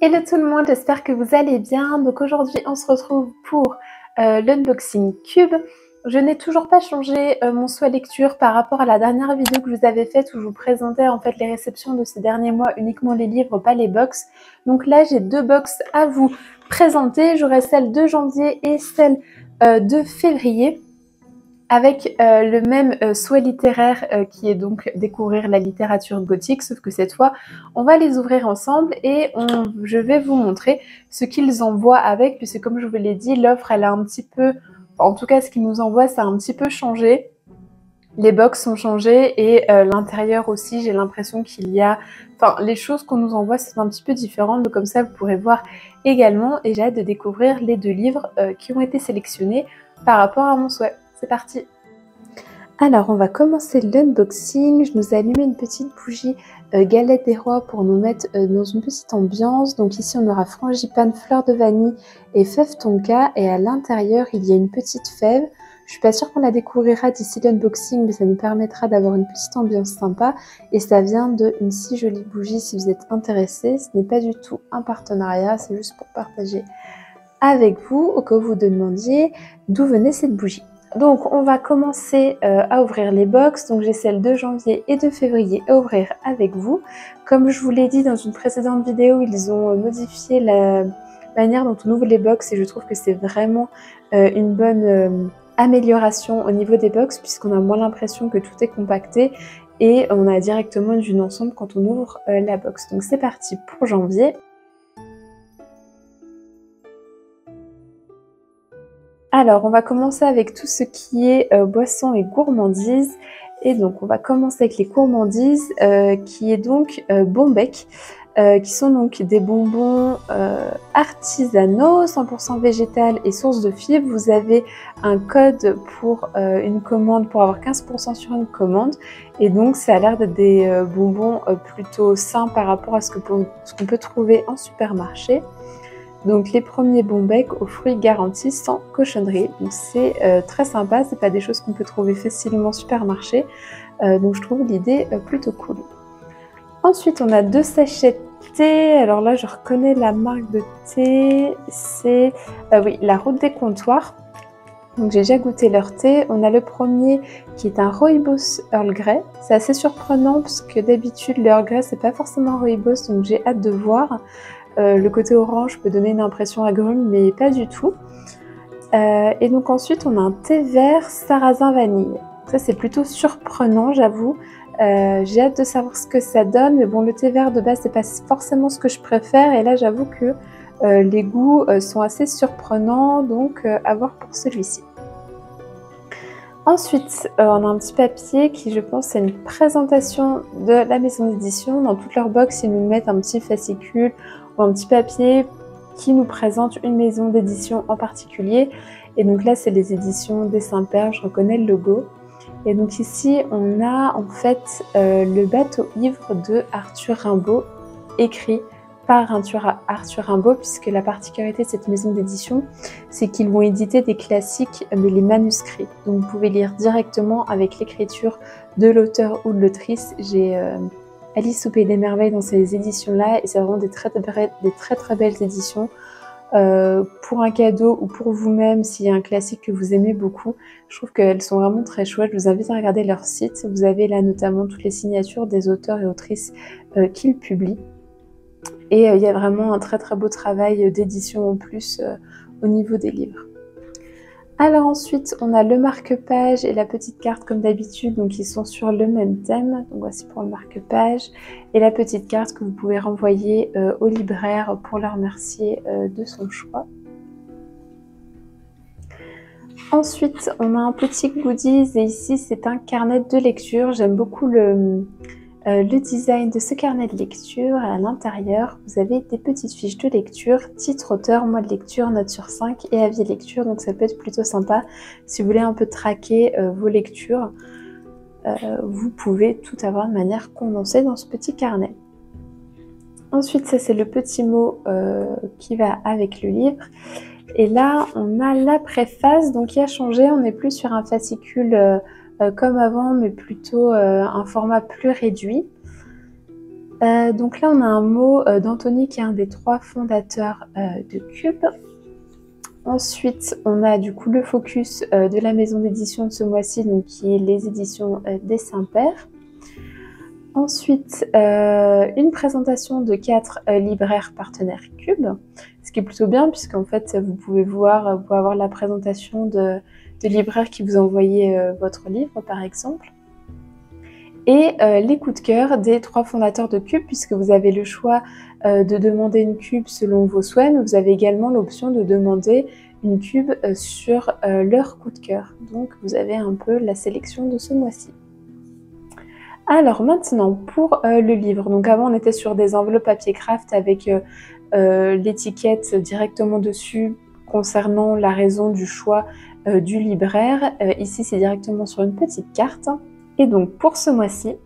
Hello tout le monde, j'espère que vous allez bien. Donc aujourd'hui on se retrouve pour l'unboxing Cube. Je n'ai toujours pas changé mon souhait lecture par rapport à la dernière vidéo que je vous avais faite où je vous présentais en fait les réceptions de ces derniers mois, uniquement les livres, pas les box. Donc là j'ai deux box à vous présenter. J'aurai celle de janvier et celle de février, avec le même souhait littéraire qui est donc découvrir la littérature gothique, sauf que cette fois, on va les ouvrir ensemble et je vais vous montrer ce qu'ils envoient avec, puisque comme je vous l'ai dit, l'offre, elle a un petit peu, en tout cas ce qu'ils nous envoient, ça a un petit peu changé. Les box sont changées et l'intérieur aussi, j'ai l'impression qu'il y a... Enfin, les choses qu'on nous envoie, c'est un petit peu différent, donc comme ça, vous pourrez voir également, et j'ai hâte de découvrir les deux livres qui ont été sélectionnés par rapport à mon souhait. C'est parti! Alors, on va commencer l'unboxing. Je nous ai allumé une petite bougie galette des rois pour nous mettre dans une petite ambiance. Donc ici, on aura frangipane, fleur de vanille et fève tonka. Et à l'intérieur, il y a une petite fève. Je suis pas sûre qu'on la découvrira d'ici l'unboxing, mais ça nous permettra d'avoir une petite ambiance sympa. Et ça vient d'une si jolie bougie si vous êtes intéressés. Ce n'est pas du tout un partenariat, c'est juste pour partager avec vous, au cas où vous demandiez d'où venait cette bougie. Donc on va commencer à ouvrir les box. Donc j'ai celle de janvier et de février à ouvrir avec vous. Comme je vous l'ai dit dans une précédente vidéo, ils ont modifié la manière dont on ouvre les box et je trouve que c'est vraiment une bonne amélioration au niveau des box, puisqu'on a moins l'impression que tout est compacté et on a directement une vue d'ensemble quand on ouvre la box. Donc c'est parti pour janvier. Alors, on va commencer avec tout ce qui est boissons et gourmandises. Et donc, on va commencer avec les gourmandises, qui est donc Bombec, qui sont donc des bonbons artisanaux, 100% végétal et source de fibres. Vous avez un code pour une commande, pour avoir 15% sur une commande. Et donc, ça a l'air d'être des bonbons plutôt sains par rapport à ce qu'on peut trouver en supermarché. Donc les premiers Bombec aux fruits garantis sans cochonnerie. Donc c'est très sympa, c'est pas des choses qu'on peut trouver facilement au supermarché. Donc je trouve l'idée plutôt cool. Ensuite on a deux sachets de thé. Alors là je reconnais la marque de thé, c'est oui, la Route des Comptoirs. Donc j'ai déjà goûté leur thé. On a le premier qui est un Rooibos Earl Grey. C'est assez surprenant parce que d'habitude le Earl Grey c'est pas forcément Rooibos, donc j'ai hâte de voir. Le côté orange peut donner une impression agrume, mais pas du tout. Et donc ensuite, on a un thé vert sarrasin vanille. Ça, c'est plutôt surprenant, j'avoue. J'ai hâte de savoir ce que ça donne, mais bon, le thé vert de base, c'est pas forcément ce que je préfère. Et là, j'avoue que les goûts sont assez surprenants, donc à voir pour celui-ci. Ensuite, on a un petit papier qui, je pense, c'est une présentation de la maison d'édition. Dans toute leur box, ils nous mettent un petit fascicule ou un petit papier qui nous présente une maison d'édition en particulier. Et donc là, c'est les éditions des Saint-Père, je reconnais le logo. Et donc ici, on a en fait le bateau ivre de Arthur Rimbaud, écrit par Arthur Rimbaud, puisque la particularité de cette maison d'édition, c'est qu'ils vont éditer des classiques, mais les manuscrits. Donc vous pouvez lire directement avec l'écriture de l'auteur ou de l'autrice. J'ai Alice au Pays des Merveilles dans ces éditions-là, et c'est vraiment des très très belles éditions. Pour un cadeau ou pour vous-même, s'il y a un classique que vous aimez beaucoup, je trouve qu'elles sont vraiment très chouettes. Je vous invite à regarder leur site. Vous avez là notamment toutes les signatures des auteurs et autrices qu'ils publient. Et il y a vraiment un très beau travail d'édition en plus au niveau des livres. Alors ensuite, on a le marque-page et la petite carte comme d'habitude, donc ils sont sur le même thème. Donc voici pour le marque-page et la petite carte que vous pouvez renvoyer au libraire pour le remercier de son choix. Ensuite, on a un petit goodies et ici c'est un carnet de lecture. J'aime beaucoup le design de ce carnet de lecture. À l'intérieur, vous avez des petites fiches de lecture, titre, auteur, mois de lecture, note sur 5 et avis de lecture. Donc ça peut être plutôt sympa. Si vous voulez un peu traquer vos lectures, vous pouvez tout avoir de manière condensée dans ce petit carnet. Ensuite, ça c'est le petit mot qui va avec le livre. Et là, on a la préface, donc qui a changé. On n'est plus sur un fascicule comme avant, mais plutôt un format plus réduit. Donc là, on a un mot d'Anthony qui est un des 3 fondateurs de Cube. Ensuite, on a du coup le focus de la maison d'édition de ce mois-ci, donc qui est les éditions des Saints-Pères. Ensuite, une présentation de 4 libraires partenaires Cube, ce qui est plutôt bien puisqu'en fait, vous pouvez avoir la présentation de libraires qui vous envoyaient votre livre, par exemple. Et les coups de cœur des 3 fondateurs de Cube, puisque vous avez le choix de demander une cube selon vos souhaits, mais vous avez également l'option de demander une cube sur leur coup de cœur. Donc vous avez un peu la sélection de ce mois-ci. Alors maintenant, pour le livre. Donc avant, on était sur des enveloppes papier craft avec l'étiquette directement dessus concernant la raison du choix du libraire. Ici, c'est directement sur une petite carte. Et donc, pour ce mois-ci,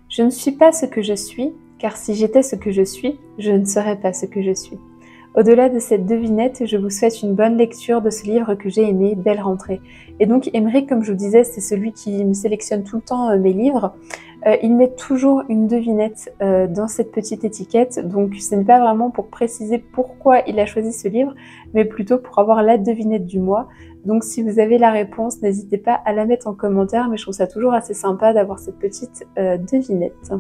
je ne suis pas ce que je suis, car si j'étais ce que je suis, je ne serais pas ce que je suis. Au-delà de cette devinette, je vous souhaite une bonne lecture de ce livre que j'ai aimé, Belle rentrée. Et donc, Émeric, comme je vous disais, c'est celui qui me sélectionne tout le temps mes livres. Il met toujours une devinette dans cette petite étiquette, donc ce n'est pas vraiment pour préciser pourquoi il a choisi ce livre, mais plutôt pour avoir la devinette du mois. Donc si vous avez la réponse, n'hésitez pas à la mettre en commentaire, mais je trouve ça toujours assez sympa d'avoir cette petite devinette.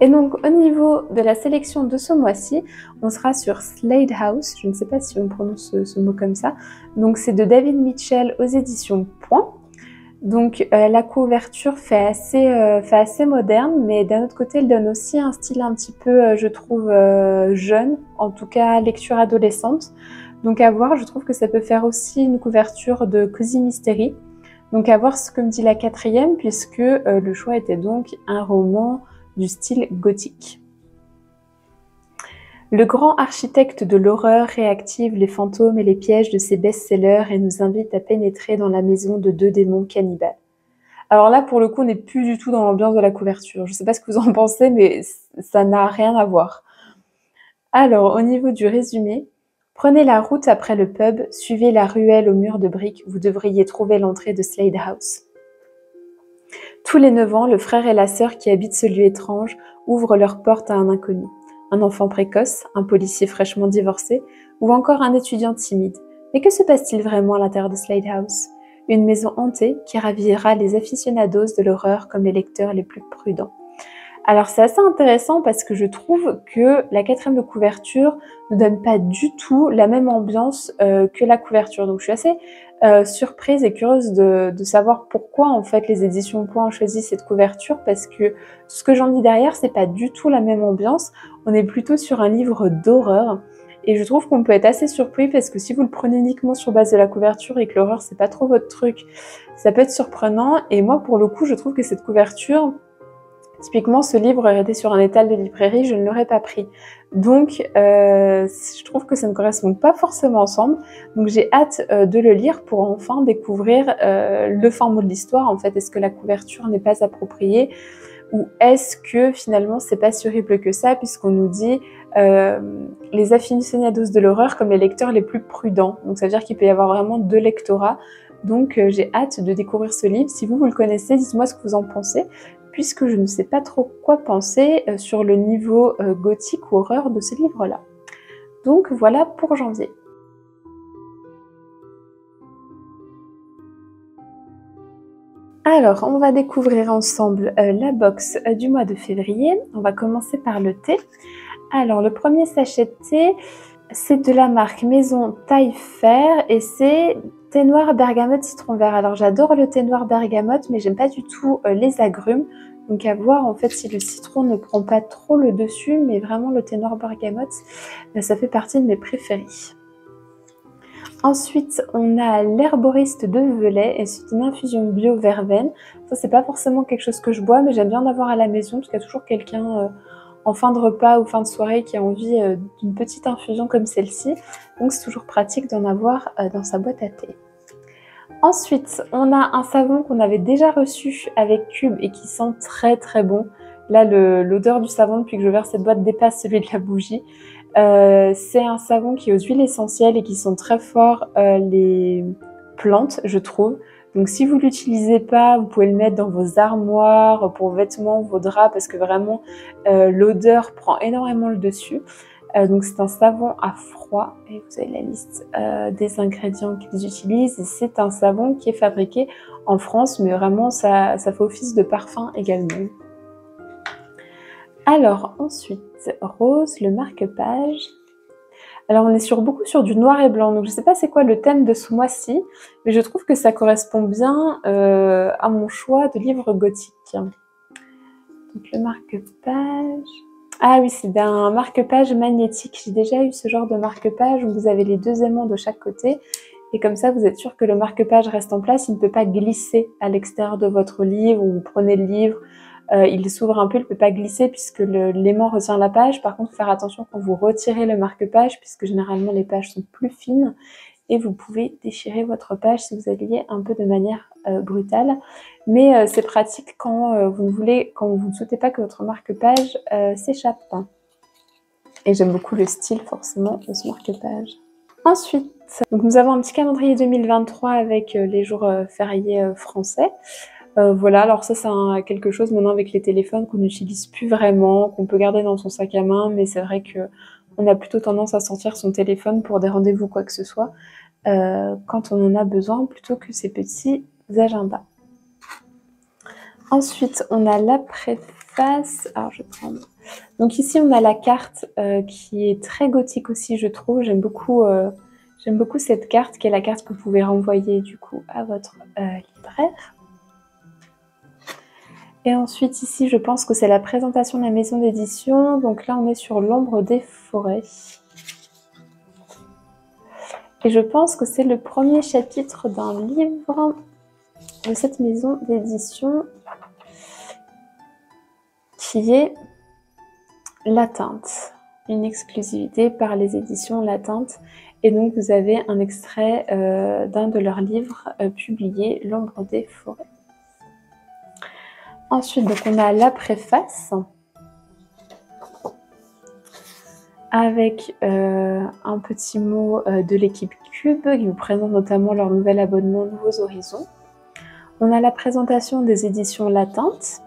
Et donc au niveau de la sélection de ce mois-ci, on sera sur Slade House, je ne sais pas si on prononce ce mot comme ça, donc c'est de David Mitchell aux éditions Point. Donc la couverture fait assez moderne, mais d'un autre côté, elle donne aussi un style un petit peu, je trouve, jeune, en tout cas lecture adolescente. Donc à voir, je trouve que ça peut faire aussi une couverture de Cozy Mystery. Donc à voir ce que me dit la 4e, puisque le choix était donc un roman du style gothique. Le grand architecte de l'horreur réactive les fantômes et les pièges de ses best-sellers et nous invite à pénétrer dans la maison de 2 démons cannibales. Alors là, pour le coup, on n'est plus du tout dans l'ambiance de la couverture. Je ne sais pas ce que vous en pensez, mais ça n'a rien à voir. Alors, au niveau du résumé, prenez la route après le pub, suivez la ruelle au mur de briques, vous devriez trouver l'entrée de Slade House. Tous les 9 ans, le frère et la sœur qui habitent ce lieu étrange ouvrent leur porte à un inconnu. Un enfant précoce, un policier fraîchement divorcé, ou encore un étudiant timide. Mais que se passe-t-il vraiment à l'intérieur de Slade House? Une maison hantée qui ravira les aficionados de l'horreur comme les lecteurs les plus prudents. Alors c'est assez intéressant parce que je trouve que la 4e de couverture ne donne pas du tout la même ambiance que la couverture. Donc je suis assez surprise et curieuse de savoir pourquoi en fait les éditions Point ont choisi cette couverture, parce que ce que j'en dis derrière, c'est pas du tout la même ambiance. On est plutôt sur un livre d'horreur. Et je trouve qu'on peut être assez surpris parce que si vous le prenez uniquement sur base de la couverture et que l'horreur c'est pas trop votre truc, ça peut être surprenant. Et moi pour le coup je trouve que cette couverture, typiquement ce livre aurait été sur un étal de librairie, je ne l'aurais pas pris. Donc je trouve que ça ne correspond pas forcément ensemble. Donc j'ai hâte de le lire pour enfin découvrir le fin mot de l'histoire. En fait, est-ce que la couverture n'est pas appropriée? Ou est-ce que finalement c'est pas si horrible que ça, puisqu'on nous dit les aficionados de l'horreur comme les lecteurs les plus prudents. Donc ça veut dire qu'il peut y avoir vraiment 2 lectorats. Donc j'ai hâte de découvrir ce livre. Si vous le connaissez, dites-moi ce que vous en pensez, puisque je ne sais pas trop quoi penser sur le niveau gothique ou horreur de ce livre-là. Donc voilà pour janvier. Alors, on va découvrir ensemble la box du mois de février. On va commencer par le thé. Alors, le premier sachet de thé, c'est de la marque Maison Taille Fer et c'est thé noir bergamote citron vert. Alors, j'adore le thé noir bergamote, mais j'aime pas du tout les agrumes. Donc, à voir en fait si le citron ne prend pas trop le dessus, mais vraiment le thé noir bergamote, ça fait partie de mes préférés. Ensuite, on a l'herboriste de Velay et c'est une infusion bio verveine. Ça, c'est pas forcément quelque chose que je bois, mais j'aime bien en avoir à la maison parce qu'il y a toujours quelqu'un en fin de repas ou fin de soirée qui a envie d'une petite infusion comme celle-ci. Donc, c'est toujours pratique d'en avoir dans sa boîte à thé. Ensuite, on a un savon qu'on avait déjà reçu avec Cube et qui sent très très bon. Là, l'odeur du savon depuis que je verse cette boîte dépasse celui de la bougie. C'est un savon qui est aux huiles essentielles et qui sent très fort les plantes, je trouve. Donc si vous l'utilisez pas, vous pouvez le mettre dans vos armoires, pour vêtements, vos draps, parce que vraiment l'odeur prend énormément le dessus. Donc c'est un savon à froid, et vous avez la liste des ingrédients qu'ils utilisent. Et c'est un savon qui est fabriqué en France, mais vraiment ça fait office de parfum également. Alors ensuite, rose, le marque-page. Alors on est beaucoup sur du noir et blanc, donc je ne sais pas c'est quoi le thème de ce mois-ci, mais je trouve que ça correspond bien à mon choix de livre gothique. Donc le marque-page... Ah oui, c'est un marque-page magnétique. J'ai déjà eu ce genre de marque-page où vous avez les deux aimants de chaque côté, et comme ça vous êtes sûr que le marque-page reste en place, il ne peut pas glisser à l'extérieur de votre livre, ou vous prenez le livre, il s'ouvre un peu, il ne peut pas glisser puisque l'aimant retient la page. Par contre, faire attention quand vous retirez le marque-page, puisque généralement les pages sont plus fines, et vous pouvez déchirer votre page si vous alliez un peu de manière brutale. Mais c'est pratique quand vous ne souhaitez pas que votre marque-page s'échappe. Et j'aime beaucoup le style forcément de ce marque-page. Ensuite, donc nous avons un petit calendrier 2023 avec les jours fériés français. Voilà, alors ça c'est quelque chose maintenant avec les téléphones qu'on n'utilise plus vraiment, qu'on peut garder dans son sac à main, mais c'est vrai qu'on a plutôt tendance à sortir son téléphone pour des rendez-vous quoi que ce soit, quand on en a besoin, plutôt que ces petits agendas. Ensuite, on a la préface. Alors, je vais prendre... Donc ici, on a la carte qui est très gothique aussi, je trouve. J'aime beaucoup cette carte, qui est la carte que vous pouvez renvoyer du coup à votre libraire. Et ensuite, ici, je pense que c'est la présentation de la maison d'édition. Donc là, on est sur l'ombre des forêts. Et je pense que c'est le premier chapitre d'un livre de cette maison d'édition qui est L'Atteinte, une exclusivité par les éditions L'Atteinte. Et donc, vous avez un extrait d'un de leurs livres publiés, L'ombre des forêts. Ensuite, donc, on a la préface avec un petit mot de l'équipe Cube qui vous présente notamment leur nouvel abonnement Nouveaux Horizons. On a la présentation des éditions L'Atteinte.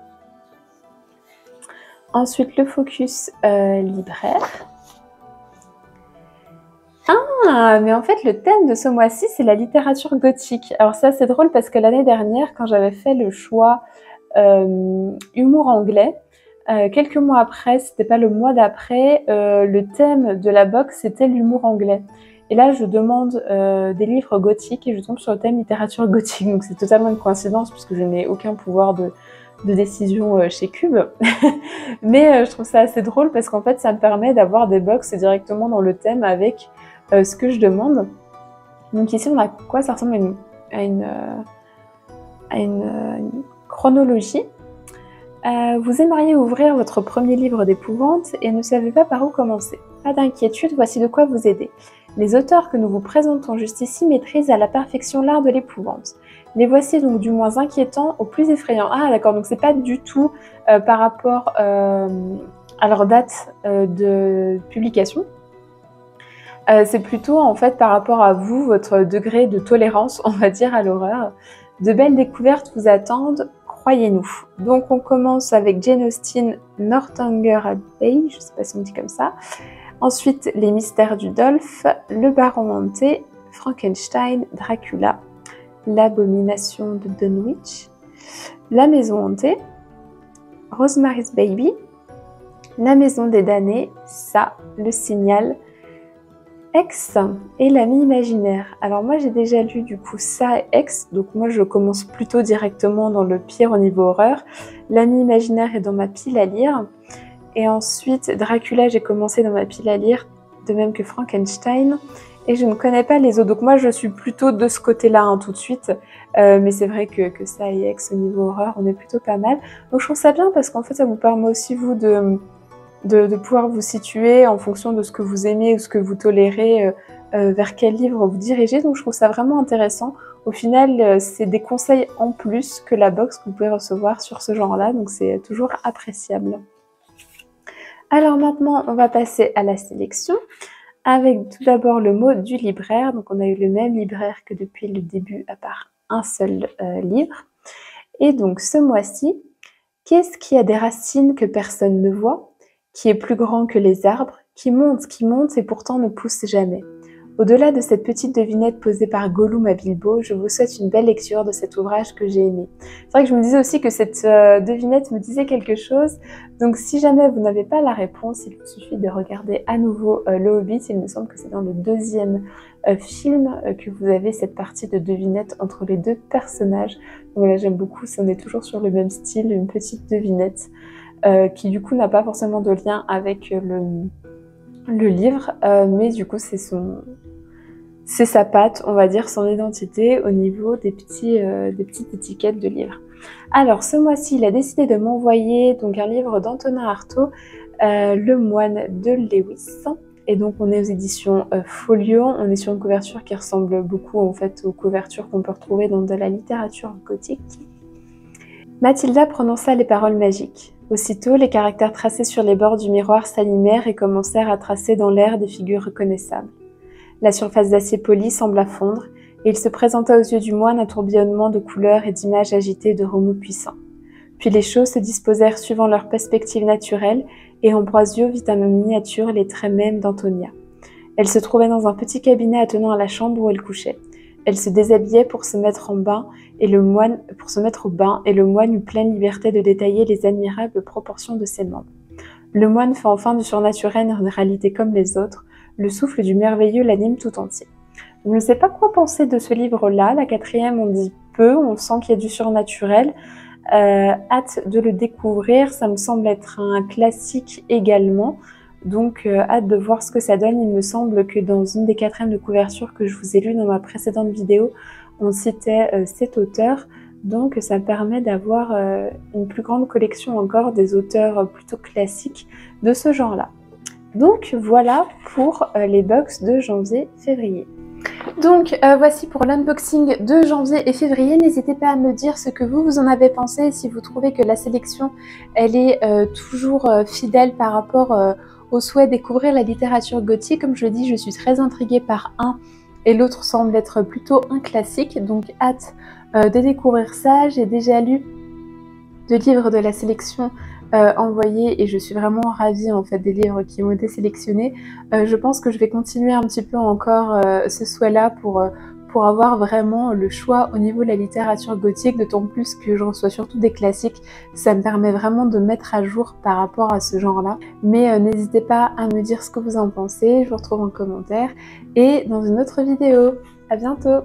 Ensuite, le focus libraire. Ah, mais en fait, le thème de ce mois-ci, c'est la littérature gothique. Alors ça, c'est drôle parce que l'année dernière, quand j'avais fait le choix humour anglais, quelques mois après, c'était pas le mois d'après, le thème de la box, c'était l'humour anglais. Et là, je demande des livres gothiques et je tombe sur le thème littérature gothique. Donc c'est totalement une coïncidence puisque je n'ai aucun pouvoir de décision chez Cube. Mais je trouve ça assez drôle parce qu'en fait, ça me permet d'avoir des box directement dans le thème avec ce que je demande. Donc ici, on a quoi? Ça ressemble à une chronologie. Vous aimeriez ouvrir votre premier livre d'épouvante et ne savez pas par où commencer. Pas d'inquiétude, voici de quoi vous aider. Les auteurs que nous vous présentons juste ici maîtrisent à la perfection l'art de l'épouvante. Les voici donc du moins inquiétants au plus effrayants. Ah d'accord, donc c'est pas du tout par rapport à leur date de publication. C'est plutôt en fait par rapport à vous, votre degré de tolérance, on va dire, à l'horreur. De belles découvertes vous attendent, croyez-nous. Donc on commence avec Jane Austen, Northanger Abbey, je ne sais pas si on dit comme ça. Ensuite, Les mystères du Dolph, Le baron hanté, Frankenstein, Dracula, L'abomination de Dunwich, La maison hantée, Rosemary's Baby, La maison des damnés, Ça, Le signal, X et L'ami imaginaire. Alors moi j'ai déjà lu du coup Ça et X, donc moi je commence plutôt directement dans le pire au niveau horreur. L'ami imaginaire est dans ma pile à lire. Et ensuite Dracula j'ai commencé dans ma pile à lire, de même que Frankenstein. Et je ne connais pas les autres, donc moi je suis plutôt de ce côté-là hein, tout de suite. Mais c'est vrai que Ça et X au niveau horreur on est plutôt pas mal. Donc je trouve ça bien parce qu'en fait ça vous permet aussi vous de pouvoir vous situer en fonction de ce que vous aimez ou ce que vous tolérez, vers quel livre vous dirigez. Donc je trouve ça vraiment intéressant. Au final, c'est des conseils en plus que la box que vous pouvez recevoir sur ce genre-là, donc c'est toujours appréciable. Alors maintenant, on va passer à la sélection, avec tout d'abord le mot du libraire. Donc on a eu le même libraire que depuis le début, à part un seul livre. Et donc ce mois-ci, qu'est-ce qui a des racines que personne ne voit, qui est plus grand que les arbres, qui monte et pourtant ne pousse jamais? Au-delà de cette petite devinette posée par Gollum à Bilbo, je vous souhaite une belle lecture de cet ouvrage que j'ai aimé. C'est vrai que je me disais aussi que cette devinette me disait quelque chose, donc si jamais vous n'avez pas la réponse, il vous suffit de regarder à nouveau Le Hobbit. Il me semble que c'est dans le deuxième film que vous avez cette partie de devinette entre les deux personnages. Donc voilà, j'aime beaucoup, on est toujours sur le même style, une petite devinette qui du coup n'a pas forcément de lien avec le livre, mais du coup c'est sa patte, on va dire, son identité au niveau des petites étiquettes de livres. Alors ce mois-ci, il a décidé de m'envoyer donc un livre d'Antonin Artaud, Le Moine de Lewis. Et donc on est aux éditions Folio, on est sur une couverture qui ressemble beaucoup en fait aux couvertures qu'on peut retrouver dans de la littérature gothique. Mathilda prononça les paroles magiques. Aussitôt, les caractères tracés sur les bords du miroir s'animèrent et commencèrent à tracer dans l'air des figures reconnaissables. La surface d'acier poli sembla fondre, et il se présenta aux yeux du moine un tourbillonnement de couleurs et d'images agitées de remous puissants. Puis les choses se disposèrent suivant leur perspective naturelle, et Ambrosio vit en miniature les traits mêmes d'Antonia. Elle se trouvait dans un petit cabinet attenant à la chambre où elle couchait. Elle se déshabillait pour se mettre au bain, et le moine eut pleine liberté de détailler les admirables proportions de ses membres. Le moine fait enfin du surnaturel une réalité comme les autres. Le souffle du merveilleux l'anime tout entier. Je ne sais pas quoi penser de ce livre-là. La quatrième, on dit peu, on sent qu'il y a du surnaturel. Hâte de le découvrir, ça me semble être un classique également. Donc hâte de voir ce que ça donne. Il me semble que dans une des quatrièmes de couverture que je vous ai lues dans ma précédente vidéo, on citait cet auteur. Donc ça me permet d'avoir une plus grande collection encore des auteurs plutôt classiques de ce genre-là. Donc voilà pour les box de janvier-février. Donc voici pour l'unboxing de janvier et février. N'hésitez pas à me dire ce que vous en avez pensé, si vous trouvez que la sélection elle est toujours fidèle par rapport au souhait de découvrir la littérature gothique. Comme je le dis, je suis très intriguée par un et l'autre semble être plutôt un classique, donc hâte de découvrir ça. J'ai déjà lu 2 livres de la sélection envoyés et je suis vraiment ravie en fait des livres qui ont été sélectionnés. Je pense que je vais continuer un petit peu encore ce souhait-là pour avoir vraiment le choix au niveau de la littérature gothique, d'autant plus que je reçois surtout des classiques. Ça me permet vraiment de mettre à jour par rapport à ce genre-là. Mais n'hésitez pas à me dire ce que vous en pensez, je vous retrouve en commentaire et dans une autre vidéo. À bientôt!